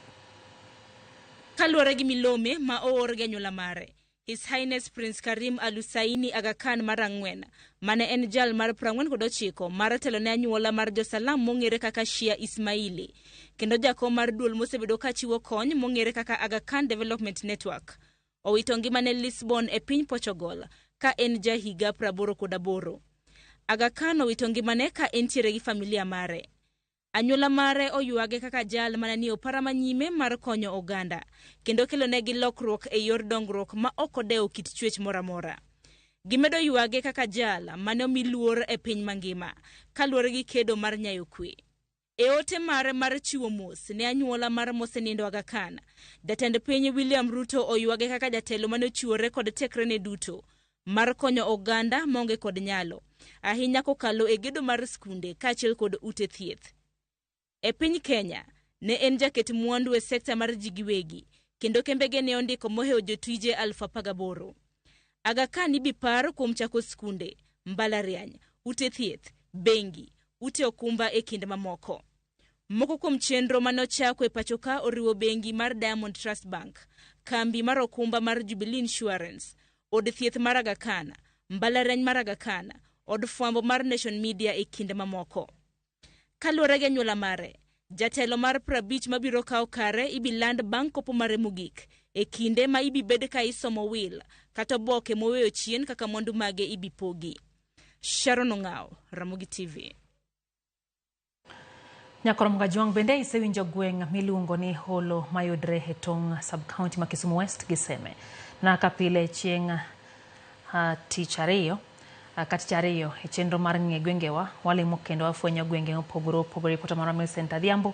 Kaluwore gi milome ma oor gi anyuola mare, His Highness Prince Karim Al-Husseini Aga Khan mar 4 mane en jal mar 49 mar telo ne anyuola mar Josalam mong'ere kaka Shia Ismaili, kendo jakom mar duol mosebedo ka chiwo kony mong'ere kaka Aga Khan Development Network, owito ngimane Lisbon e piny Portugal ka en jahiga 88. Aga Khan owito ngimane ka entiere gi familia mare. Anyuola mare oyuage kaka jal manani opara manyime mar konyo oganda, kendo kelo negi lokruok e yor dongruok ma ok odewo kit chwech moramora. Gimedo yuage kaka jal mane omi luor e piny mangima kaluwore gi kedo mar nyayo kwe. E ote mare mar chiwo mos ne anyuola mar mosenindo Aga Khan, jatend piny William Ruto oyuage kaka jatelo mane ochiwore kod tekrene duto mar konyo oganda maonge kod nyalo, ahinya kokalo e gedo mar skunde kaachiel kod ute thieth. E piny Kenya, ne en jaket mwandu e sekta mar jigiwegi, kendo kembege ne ondiko mohewo jotije 18,000. Aga Khan ibipar kuom chako skunde, mbalariany, ute thieth, bengi, ute okumba e kind mamoko. Moko kuom chenro mane ochako e pachoka oriwo bengi mar Diamond Trust Bank, kambi mar okumba mar Jubilee Insurance, od thieth mar Aga Khan, mbalariany mar Aga Khan, od fwambo mar Nation Media e kind mamoko. Kaluwore gi anyuola mare, Jatelo mar Prabich mabiro kawo kare ibiland bang' kopo mare mogik e kinde ma ibibed ka isomo wil kata oboke moweyo chien kaka mwandu mage ibipogi. Sharon Ong'ao, Ramogi TV. Nyakorom Gajwang' bende isewinjo gweng' miluongo ni Holo mayudre e tong' sub-county ma Kisumu West gi Seme. Na kapile chieng' tich ariyo e chenro mar ng'e gwengewa walimo kendo wafwenyo gwenge mopogore pota mar Mill Center Dhiambo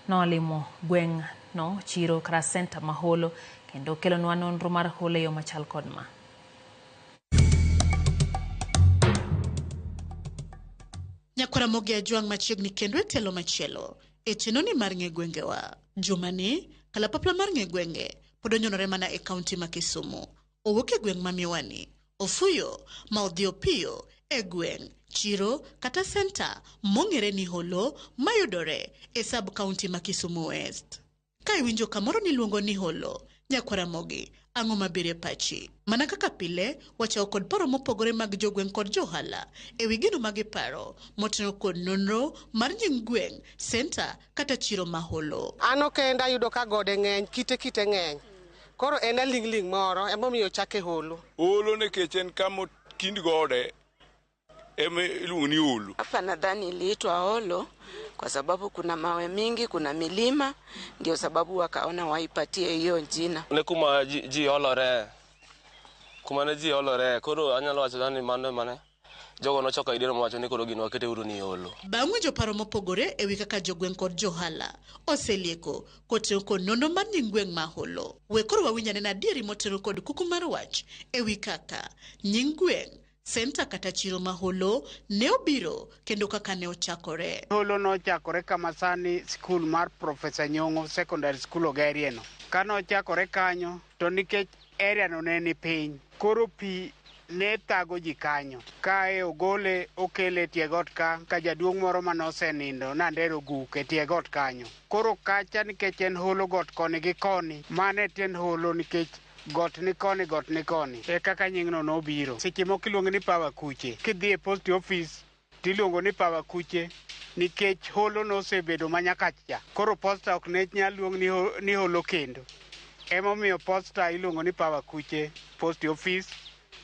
nolimo gweng' no chiro kara center ma Holo kendo kelonwa nonro mar Holo yo machal kod ma. Nyakwaramogi Ajwang' machiegni kendo e telo machielo e chenoni mar ng'e gwengewa. Jumani kalapapla mar ng'e gwenge pod onyonore mana e kaunti ma Kisumu. Owuok e gweng' ma Miwani, Ofuyo, ma odhi piyo e gweng' chiro kata center mong'ere ni Holo mayudore e sub-county ma Kisumu West. Ka iwinjo kamoro niluongo ni Holo, Nyakwaramogi, ang'o mabire pachi? Mana kaka pile, wachao kod paro mopogore mag jogweng' kod johala e wi gino magiparo moteno kod nonro mar nying gweng', center kata chiro ma Holo. Ano kenda yudo ka gode ng'eny, kite ng'eny. Koro en ling moro emomiyo chake Holo. Holo nikech en kama kind gode iluongo ni Holo. Hapa nadhani iliitwa Holo kwa sababu kuna mawe mingi, kuna milima, ndio sababu wakaona waipatie hiyo jina. Ne kuma ji olore. Kuma ne ji olore, koro anyalo wacho ni mane jogo nochoka idero mawacho ni koro gino wakete uru ni Holo. Bang'e joparo mopogore e wi kaka jogweng' kod johala oselieko kotero kod nono mar nying gweng' ma Holo. We koro wawinjane na adieri motero kod kuku mar wach e wi kaka nying gweng', center kata chiro ma Holo ne obiro kendo kaka ne ochakore. Holo nochakore kama sani skul mar Professor Nyong'o Secondary School Ogerieno. Kano ochakore kanyo to nikech area no ne ni piny, koro pi ne thago ji kanyo. Kae ogole okele tiegot ka jaduong' moro manosenindo nandero guk e tiegot kanyo. Koro kacha nikech en Holo got koni gi koni, mane ten Holo nikech got ni koni. E kaka nyingno nobiro. Seche moko iluongo ni Power Kuche. Kidhi e post office tiluongo ni Power Kuche nikech Holo nosebedo manyakacha. Koro posta ok ne nyal luong ni Holo kendo. Emomiyo posta iluongo ni Power Kuche post office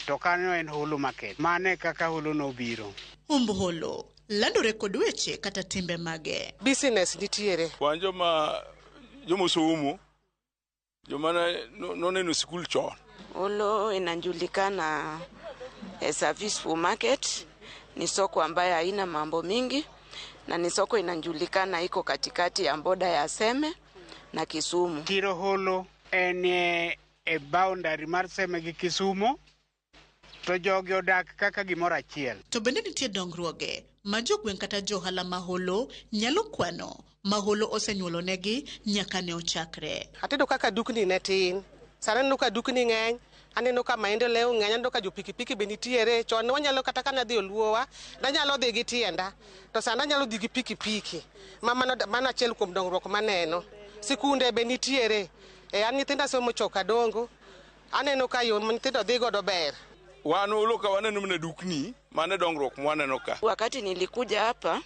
to kanyo en Holo market. Mane kaka Holo nobiro. Holo landore kod weche kata timbe mage. Business nitiere. Wan jomosomo joma noneno skul chon. Holo inajulikana service for market, ni soko ambayo haina mambo mingi na ni soko inajulikana iko katikati ya boda ya Seme na Kisumu. Chiro Holo en e boundary mar Seme gi Kisumu, to jogi odak kaka gimoro achiel. To bende nitie dongruoge ma jogweng' kata johala ma Holo nyalo kwano ma Holo osenyuolo negi nyaka ne ochakre. Atedo kaka dukni ne tin, sara neno ka dukni ng'eny, aneno ka maendeleo ng'eny, aneno ka jopikipiki be nitiere. Chon wanyalo kata kana dhi Oluowa, danyalo dhi gi tienda, to sani anyalo dhi gi pikipiki. Mano achiel kuom dongruok maneno. Sikunde be nitiere, an nyithinda somo choka dongo, aneno ka yo nyithindo dhi godo ber. Wan Holo ka waneno mna dukni, mane dongruok mwaneno ka. Wakati nilikuja hapa,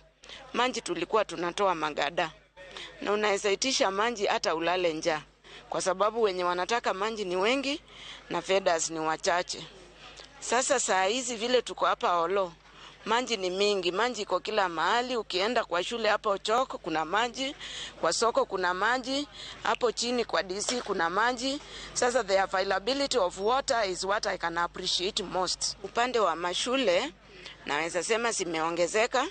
manji tulikuwa tunatoa magada. Na unaweza itisha manji hata ulale njaa. Kwa sababu wenye wanataka manji ni wengi na fedas ni wachache. Sasa saa hizi vile tuko hapa Holo, manji ni mingi, manji iko kila mahali. Ukienda kwa shule hapa Ochoko kuna maji, kwa soko kuna maji, hapo chini kwa DC kuna maji. Sasa the availability of water is what I can appreciate most. Upande wa mashule naweza sema zimeongezeka,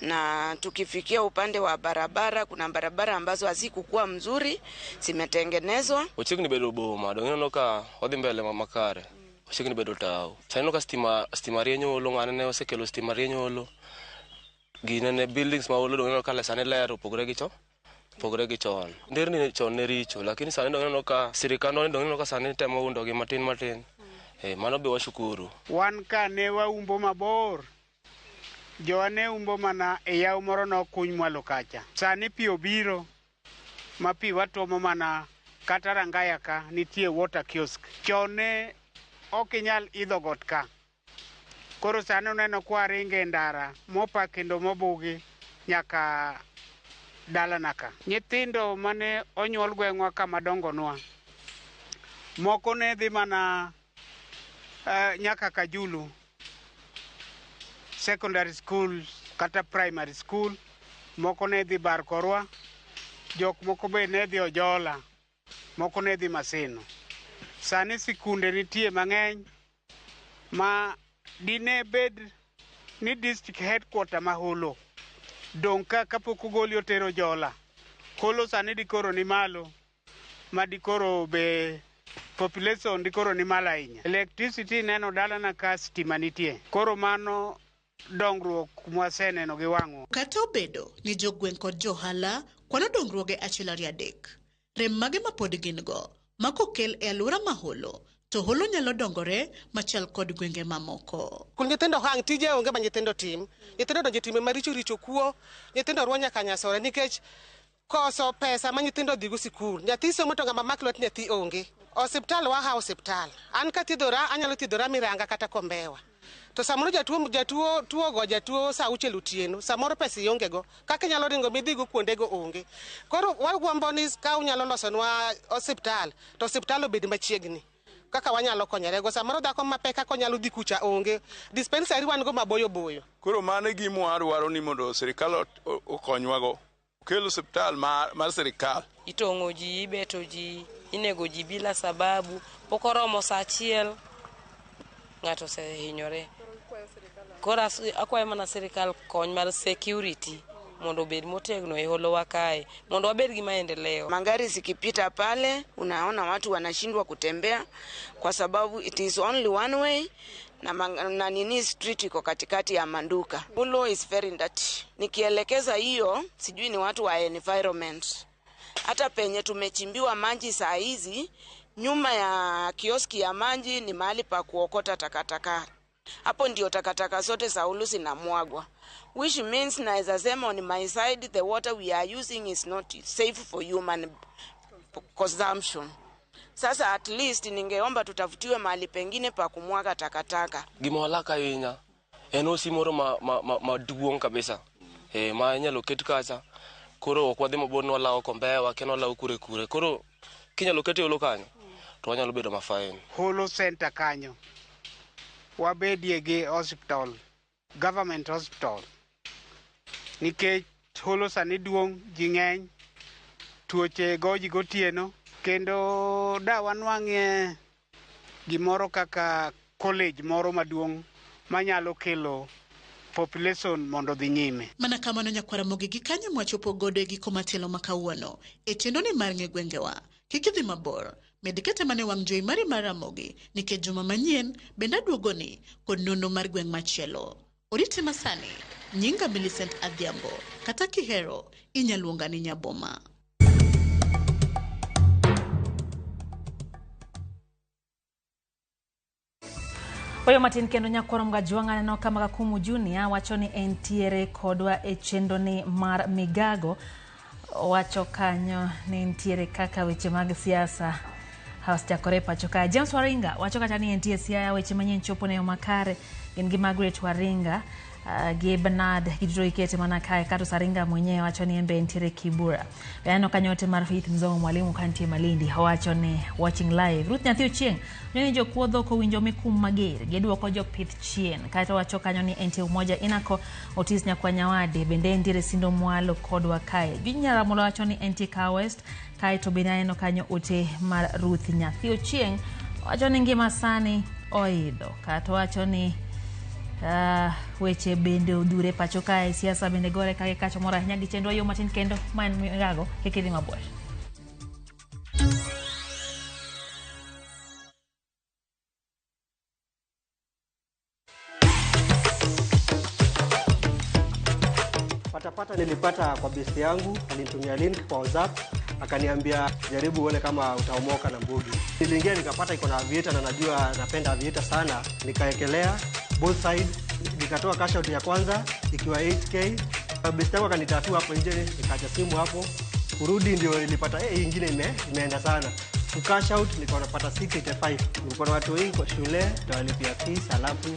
na tukifikia upande wa barabara, kuna barabara ambazo hazikuwa mzuri zimetengenezwa. Uchikni bedo boma, dongino ka odhi mbele makare. Uchikni bedo tao. Chano ka stima rienyo Holo, manene osekelo stima rienyo Holo. Ginene buildings ma Holo dongino ka lesane lero pogre gi chon. Nderni chon ne richo, lakini sani dongino ka sirikano dongino ka sani temo undo gi matin. Mano be washukuru. Wan ka ne waumbo mabor. Joane umbo mana e yaw moro nokuny mwalo kacha. Sani pi obiro ma pi watomo mana kata rangaya ka nitie water kiosk. Chone ok inyal idho got ka. Koro sani uneno kwa ringe ndara mopa kendo mobugi nyaka dala naka. Nyithindo mane onyuol gweng'wa kama dongonwa. Moko ne dhi mana nyaka Kajulu secondary school kata primary school. Moko ne dhi Barkorwa. Jok moko be ne dhi Ojola. Moko ne dhi Maseno. Sani sikunde nitie mang'eny ma dine bed ni district headquarter ma Holo. Donka kapok ogoli otero Ojola. Holo sani dikoro ni malo. Ma dikoro be population dikoro ni malo ahinya. Electricity neno dalana ka stima nitie. Koro mano dongruok mwaseneno gi wang'o. Kata obedo ni jogweng' kod johala kwano dongruoge achiel ariyo adek. Rem mage ma pod gin go makokel e alwora ma Holo to Holo nyalo dongore machal kod gwenge mamoko. Kun nyithindo hang tije onge ma nyithindo tim. Nyithindo donjo time maricho richo kuo. Nyithindo ruonya kanyasore nikech koso pesa ma nyithindo dhigo sikul. Nyathi somo to ng'ama maklot nyathi onge. Osiptal waha osiptal. An katidhora anyalo tidhora Miranga kata Kombewa. To samoro jatuo sa auchiel otieno, samoro pesa ionge go, kaka nyalo ringo midhigo kuonde go onge. Koro wagombo ni ka unyalo losonwa osiptal, to osiptal obed machiegni. Kaka wanyalo konyore go, samoro dhako mapek kaka nyalo dhi kucha onge. Dispensary wan go maboyo boyo. Koro mane gima dwaro ni mondo sirkal okonywa go. Kel osiptal mar sirkal. Itongo ji, ibeto ji, inego ji bila sababu, pokoromo saa achiel ng'ato osehinyore. Koro akwayo mana sirkal kony mar security mondo obed motegno e Holo wakae, mondo wabed gi maendeleo. Magari zikipita pale unaona watu wanashindwa kutembea kwa sababu it is only one way na nini street iko katikati ya manduka. Holo is very dirty. Nikielekeza hiyo sijui ni watu wa environment. Hata penye tumechimbiwa maji saa hizi nyuma ya kioski ya maji ni mahali pa kuokota takataka. Hapo ndio takataka zote za Holo zinamwagwa. Which means naweza sema on my side the water we are using is not safe for human consumption. Sasa at least ningeomba tutafutiwe mahali pengine pa kumwaga takataka. Gimolaka yinya eno simoro maduong kabisa. Ma nyalo ket kacha. Koro okwadhi mabon wala Kombewa keno la kure. Koro kinyalo kete Holo kanyo to wanyalo bedo mafain. Holo center kanyo. Wabedie gi hospital, government hospital. Nikech Holo sani duong' ji ng'eny, tuoche goji gotieno, kendo da wanwang'e gimoro kaka college moro maduong' manyalo kelo population mondo dhi nyime. Mana kamano nyakwara mogi gi kanyo mwachopo godo e giko matelo makawuono. E tendoni mar ng'e gwengewa, kik idhi mabor. Med kete mane wang' jowi mari mar Ramogi nikech juma manyien bende aduogoni kod nono mar gweng' machielo. Orite masani, nyinga Millicent Adhiambo, kata kihero inyaluonga ni Nyaboma. Oyo matin kendo nyakwara mga juanga neno kama Kakumu Junior wacho ni entiere kodwa e chendoni mar migago. Wacho kanyo ni entiere kaka weche mag siasa hausijakore pacho ka. James Waringa wacho kata ni entiere siaya weche manyien chopo ne makare gin gi Margaret Waringa gi Bernard Gidro Ikete mana kae kato Saringa mwenyewe wacho ni embe entiere Kibura. Bayano kanyote mar Faith Nzongo mwalimu kantie Malindi wacho ni watching live. Ruth Nyathio Chieng ni jo kuodho ko winjo mikum mager geduoko jo pith chien kato wacho kanyo ni entiere umoja inako Otis Nyakwanyawade bende entiere Sindo Mwalo kodwa kae. Ginyara mulo wacho ni entiere Ka West kae to binayeno kanyo ote mar Ruth Nyathio Chieng wacho ni ngima sani oidho kato wacho ni weche bende udhure pacho kae siasa bende gore kage kacho mora nyagi chendwa yo matin kendo man migago kekidhi mabor. Patapata nilipata kwa besti yangu, alinitumia link kwa WhatsApp, akaniambia jaribu uone kama utaomoka na mbugi. Niliingia nikapata iko na aviator na najua napenda aviator sana, nikaekelea both sides, nikatoa cash out ya kwanza ikiwa 8k. Besti yangu akanitatua hapo nje, nikaacha simu hapo. Kurudi ndio nilipata nyingine imeenda sana. cash out nilikuwa napata 685. Nilikuwa na watu wengi kwa shule, nitawalipia fees, alafu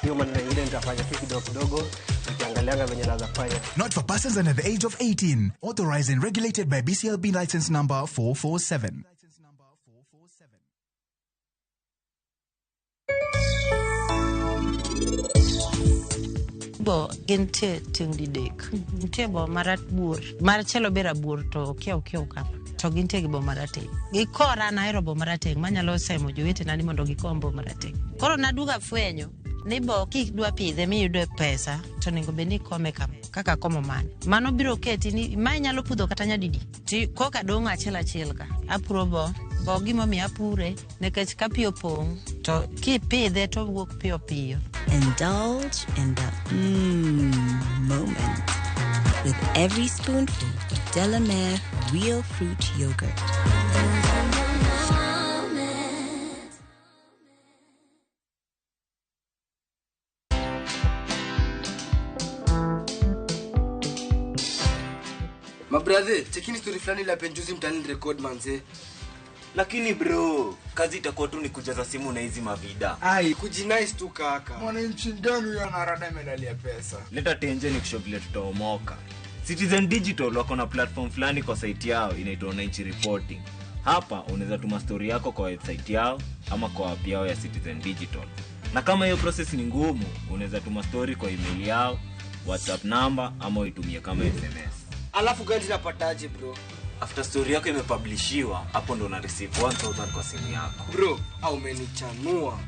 hiyo maneno mengine nitafanya tu kidogo kidogo nikiangalianga venye naweza fanya. Not for persons under the age of 18. Authorized and regulated by BCLB license number 447. Bo gente tingdi dek. Ntie bo marat bur. Marachelo bera bur to kia ka. To ginte gi bo marate. Gikora na hero bo marate manyalo semo jowete nani mondo gikombo marate. Koro naduga fwenyo ni bo kik dwa pidhe mi yudo pesa to nego beni kome kaka komo man. Mano biro keti ni mai nyalo pudho kata nyadidi. Ti koka donga achiel ka. Apuro bo gimo mi apure nekech kapio pong to kipidhe to wuok piyo. Indulge in the moment with every spoonful of Delamere real fruit yogurt. Mabrother, chekini story fulani la penjuzi mtani record manze. Lakini bro, kazi itakuwa tu ni kujaza simu na hizi mavida. Ai, kujinice tu kaka. Mwananchi gani ya narada medali ya pesa? Leta tenje ni kushovile tutaomoka. Citizen Digital wako na platform fulani kwa site yao inaitwa Wananchi Reporting. Hapa unaweza tuma story yako kwa website yao ama kwa app yao ya Citizen Digital. Na kama hiyo process ni ngumu, unaweza tuma story kwa email yao, WhatsApp number ama uitumie kama SMS. Alafu gani napataje bro? After story yako imepublishiwa, hapo ndo una receive 1000 kwa simu yako. Bro, au umenichanua.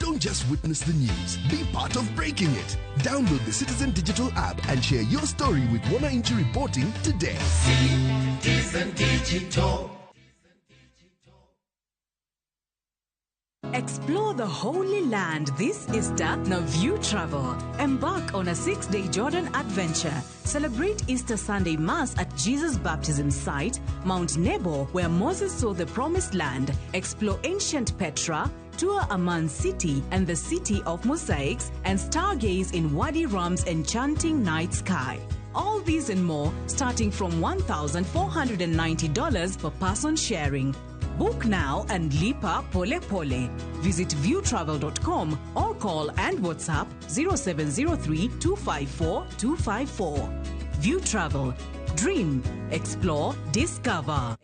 Don't just witness the news, be part of breaking it. Download the Citizen Digital app and share your story with Wananchi Reporting today. Citizen Digital. Explore the Holy Land this Easter. Now View Travel. Embark on a 6-day Jordan adventure. Celebrate Easter Sunday Mass at Jesus Baptism Site, Mount Nebo, where Moses saw the Promised Land. Explore ancient Petra, tour Amman City and the City of Mosaics, and stargaze in Wadi Ram's enchanting night sky. All these and more starting from $1,490 per person sharing. Book now and lipa pole pole. Visit viewtravel.com or call and WhatsApp 0703 254 254. View Travel. Dream, explore, discover.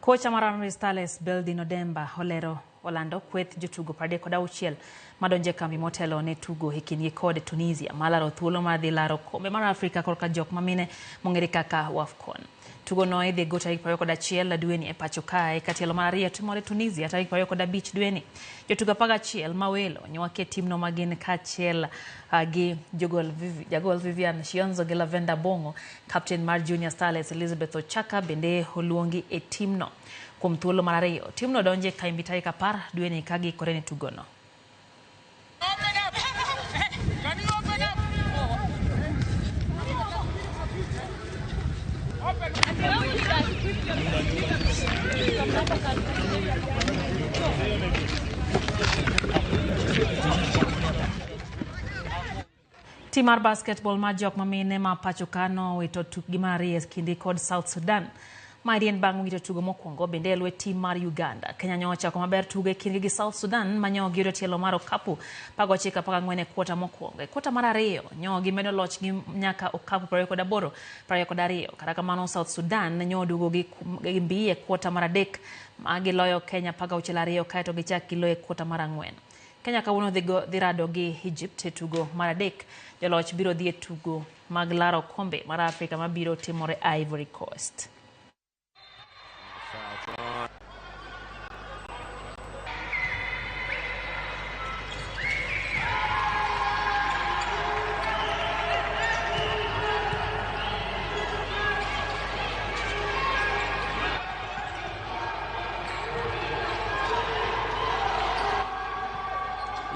Kocha mar Harambee Stars Beldin Odemba olero Orlando kweth jotugo 36 madonje kambi motelo ne tugo hikini kod Tunisia malaro thuolo mar dhi laro kombe mar Afrika korka jok mamine mong'ere kaka WAFCON. Tugo no idhi go tarik 21 dweni e pacho kae katielo mar ariyo timore Tunisia tarik 25 dweni. Jotugo 11 mawelo nywake timno magin kachiel gi jagol Vivian Shionzo gi Lavenda Bongo, captain mar Junior Starlets Elizabeth Ochaka bende oluongi e timno. Kuom thuolo mar ariyo timno donje kambi tarik 10 dweni kagi korene tugono. Timar basketball majok mamine ma pachokano wito tukgi mari kindi kod South Sudan. Marien bang wito tugo mokwongo bende lwe tim mar Uganda. Kenya nyocha ko maber tugo kindi gi South Sudan manyogi yudo tielo mar okapu pago chika paka ngwene kwota mokwongo. Kwota mar ariyo nyogi medo loch gi nyaka okapu 28 kata kamano South Sudan nyodugo gi mbiye kwota mar adek magi loyo Kenya paka 2 kaeto gichaki loyo kwota mar 4. Kenya kawuono dhi rado gi Egypt e tugo mar adek. Joloch biro dhi e tugo mag laro kombe mar Afrika mabiro timore Ivory Coast.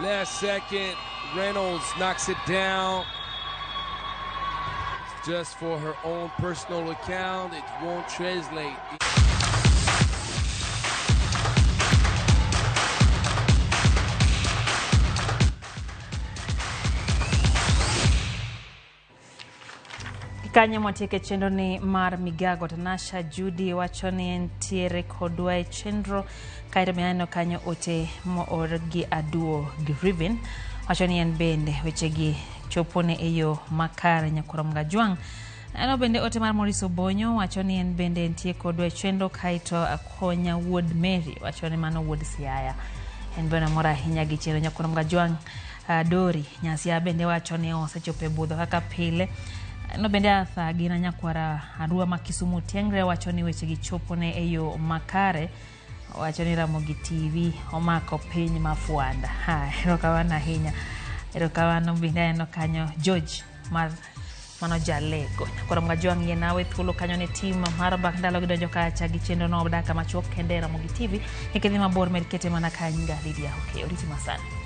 Last second, Reynolds knocks it down. Just for her own personal account, it won't translate. Kanya motike chenro ni mar migago Tanasha Judy wachoni entiere kodwa e chenro kairo miano kanyo ote mo orgi aduo Griven wachoni en bende wechegi chopone eyo makare nyakurom gajwang. Ano bende ote mar Moriso Bonyo wachoni en bende entie kodwa e chenro kaito akonya Wood Mary wachoni mano Wood Siaya. En bende mora hinya gi chenro nyakurom gajwang. Dori Nyasia bende wachoni osechope budho kaka pile. No bende atha gina nyakwara Arua ma Kisumu Tengre wachoni wechegi chopone eyo makare wachoni Ramogi TV omako piny mafuanda. Ha, erokamano hinya. Erokamano bende eno kanyo George mar mano jalego. Nyakurom gajwang yie nawe thuolo kanyo ne team mar bak ndalo gidonjo kacha gi chenro no daka machuok kende Ramogi TV. Ekidhi mabor med kete mana kanyga Lydia. Okay, oriti masani.